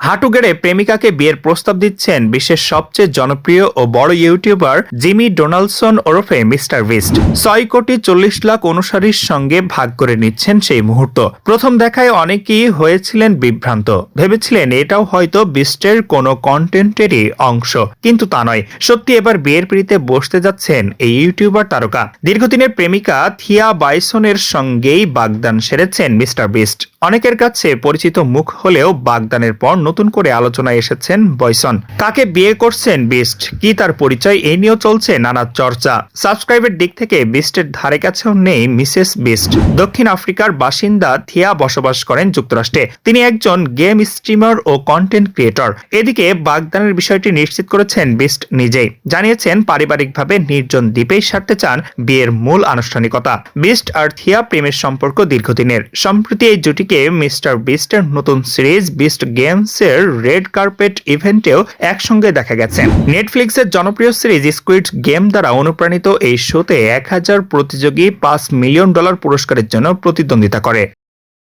হাঁটু গেড়ে প্রেমিকাকে বিয়ের প্রস্তাব দিচ্ছেন বিশ্বের সবচেয়ে জনপ্রিয় ও বড় ইউটিউবার জিমি ডোনাল্ডসন ওরফে মিস্টার বিস্ট। 6,40,00,000 অনুসারীর সঙ্গে ভাগ করে নিচ্ছেন সেই মুহূর্ত। প্রথম দেখায় অনেকেই হয়েছিলেন বিভ্রান্ত, ভেবেছিলেন এটাও হয়তো বিস্টের কোনো কন্টেন্টেরই অংশ, কিন্তু তা নয়। সত্যি এবার বিয়ের পিঁড়িতে বসতে যাচ্ছেন এই ইউটিউবার তারকা। দীর্ঘদিনের প্রেমিকা থিয়া বাইসনের সঙ্গেই বাগদান সেরেছেন মিস্টার বিস্ট। অনেকের কাছে পরিচিত মুখ হলেও বাগদানের পর নতুন করে আলোচনায় এসেছেন বয়সন। কাকে বিয়ে করছেন বিস্ট, কি তার পরিচয়, এই নিয়েও চলছে নানা চর্চা। সাবস্ক্রাইবের দিক থেকে বিস্টের ধারে কাছেও নেই মিসেস বিস্ট। দক্ষিণ আফ্রিকার বাসিন্দা থিয়া বসবাস করেন যুক্তরাষ্ট্রে। তিনি একজন গেম স্ট্রিমার ও কন্টেন্ট ক্রিয়েটর। এদিকে বাগদানের বিষয়টি নিশ্চিত করেছেন বিস্ট নিজেই। জানিয়েছেন পারিবারিকভাবে নির্জন দ্বীপেই সারতে চান বিয়ের মূল আনুষ্ঠানিকতা। বিস্ট আর থিয়া প্রেমের সম্পর্ক দীর্ঘদিনের। সম্প্রতি এই জুটিকে মিস্টার বিস্টের নতুন সিরিজ বিস্ট গেমস এর রেড কার্পেট ইভেন্টেও একসঙ্গে দেখা গেছে। নেটফ্লিক্সের জনপ্রিয় সিরিজ স্কুইড গেম দ্বারা অনুপ্রাণিত এই শোতে 1000 প্রতিযোগী $5 মিলিয়ন পুরস্কারের জন্য প্রতিদ্বন্দ্বিতা করে।